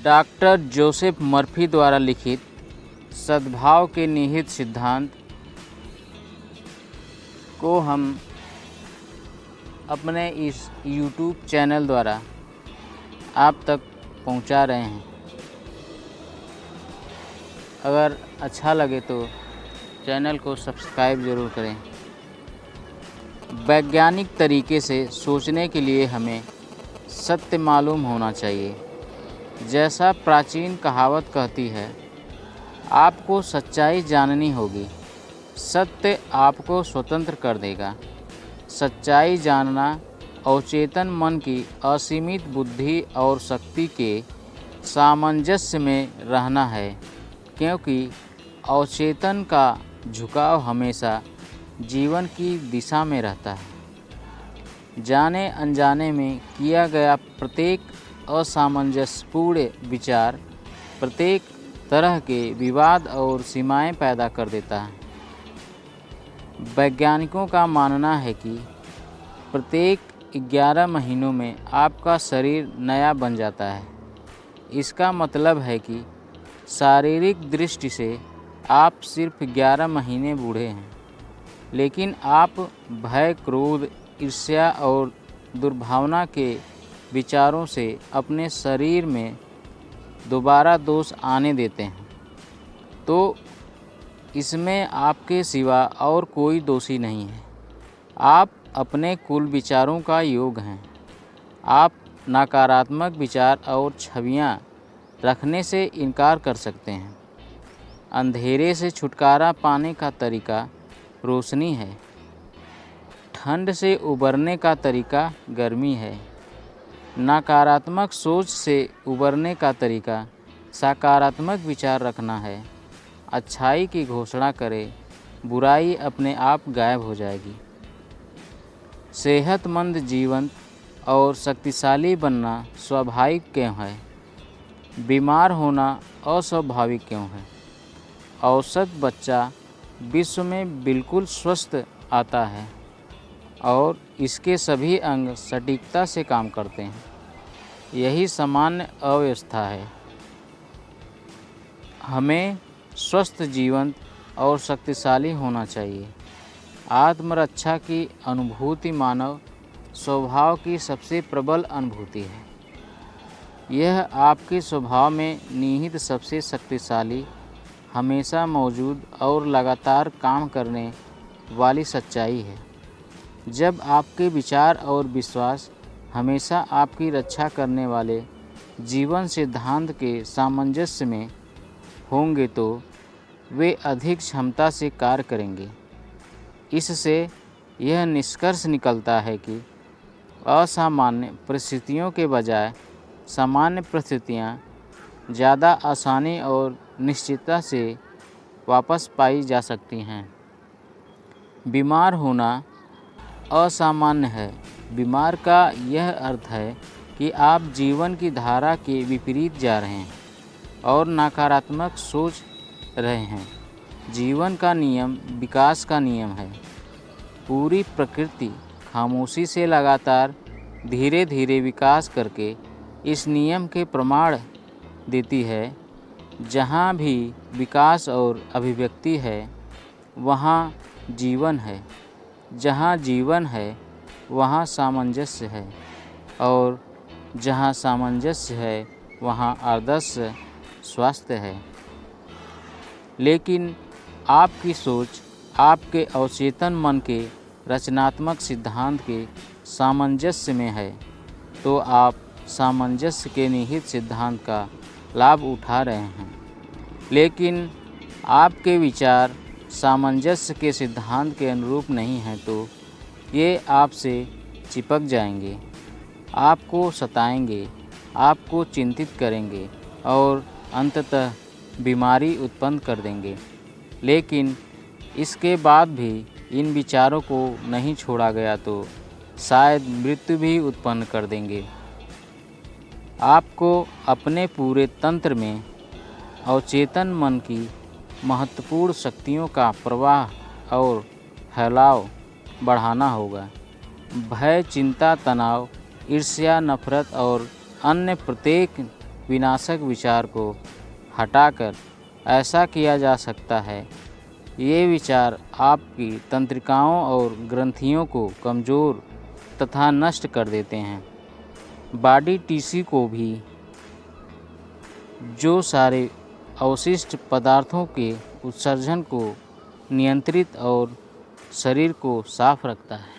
Doctor Joseph Murphy द्वारा लिखित सद्भाव के निहित सिद्धांत को हम अपने इस YouTube चैनल द्वारा आप तक पहुंचा रहे हैं। अगर अच्छा लगे तो चैनल को सब्सक्राइब ज़रूर करें। वैज्ञानिक तरीके से सोचने के लिए हमें सत्य मालूम होना चाहिए। जैसा प्राचीन कहावत कहती है, आपको सच्चाई जाननी होगी, सत्य आपको स्वतंत्र कर देगा। सच्चाई जानना अवचेतन मन की असीमित बुद्धि और शक्ति के सामंजस्य में रहना है, क्योंकि अवचेतन का झुकाव हमेशा जीवन की दिशा में रहता है। जाने अनजाने में किया गया प्रत्येक असामंजस्यपूर्ण विचार प्रत्येक तरह के विवाद और सीमाएं पैदा कर देता है। वैज्ञानिकों का मानना है कि प्रत्येक 11 महीनों में आपका शरीर नया बन जाता है। इसका मतलब है कि शारीरिक दृष्टि से आप सिर्फ 11 महीने बूढ़े हैं, लेकिन आप भय, क्रोध, ईर्ष्या और दुर्भावना के विचारों से अपने शरीर में दोबारा दोष आने देते हैं, तो इसमें आपके सिवा और कोई दोषी नहीं है। आप अपने कुल विचारों का योग हैं। आप नकारात्मक विचार और छवियां रखने से इनकार कर सकते हैं। अंधेरे से छुटकारा पाने का तरीका रोशनी है। ठंड से उबरने का तरीका गर्मी है। नकारात्मक सोच से उबरने का तरीका सकारात्मक विचार रखना है। अच्छाई की घोषणा करें, बुराई अपने आप गायब हो जाएगी। सेहतमंद जीवन और शक्तिशाली बनना स्वाभाविक क्यों है? बीमार होना अस्वाभाविक क्यों है? औसत बच्चा विश्व में बिल्कुल स्वस्थ आता है और इसके सभी अंग सटीकता से काम करते हैं। यही सामान्य अवस्था है। हमें स्वस्थ जीवन और शक्तिशाली होना चाहिए। आत्मरक्षा की अनुभूति मानव स्वभाव की सबसे प्रबल अनुभूति है। यह आपके स्वभाव में निहित सबसे शक्तिशाली, हमेशा मौजूद और लगातार काम करने वाली सच्चाई है। जब आपके विचार और विश्वास हमेशा आपकी रक्षा करने वाले जीवन सिद्धांत के सामंजस्य में होंगे तो वे अधिक क्षमता से कार्य करेंगे। इससे यह निष्कर्ष निकलता है कि असामान्य परिस्थितियों के बजाय सामान्य परिस्थितियाँ ज़्यादा आसानी और निश्चितता से वापस पाई जा सकती हैं। बीमार होना असामान्य है। बीमार का यह अर्थ है कि आप जीवन की धारा के विपरीत जा रहे हैं और नकारात्मक सोच रहे हैं। जीवन का नियम विकास का नियम है। पूरी प्रकृति खामोशी से लगातार धीरे धीरे विकास करके इस नियम के प्रमाण देती है। जहाँ भी विकास और अभिव्यक्ति है, वहाँ जीवन है। जहाँ जीवन है, वहाँ सामंजस्य है, और जहाँ सामंजस्य है, वहाँ आदर्श स्वास्थ्य है। लेकिन आपकी सोच आपके अवचेतन मन के रचनात्मक सिद्धांत के सामंजस्य में है, तो आप सामंजस्य के निहित सिद्धांत का लाभ उठा रहे हैं। लेकिन आपके विचार सामंजस्य के सिद्धांत के अनुरूप नहीं हैं, तो ये आपसे चिपक जाएंगे, आपको सताएंगे, आपको चिंतित करेंगे और अंततः बीमारी उत्पन्न कर देंगे। लेकिन इसके बाद भी इन विचारों को नहीं छोड़ा गया तो शायद मृत्यु भी उत्पन्न कर देंगे। आपको अपने पूरे तंत्र में अवचेतन मन की महत्वपूर्ण शक्तियों का प्रवाह और फैलाव बढ़ाना होगा। भय, चिंता, तनाव, ईर्ष्या, नफरत और अन्य प्रत्येक विनाशक विचार को हटाकर ऐसा किया जा सकता है। ये विचार आपकी तंत्रिकाओं और ग्रंथियों को कमज़ोर तथा नष्ट कर देते हैं। बॉडी टिश्यू को भी जो सारे अवशिष्ट पदार्थों के उत्सर्जन को नियंत्रित और शरीर को साफ रखता है।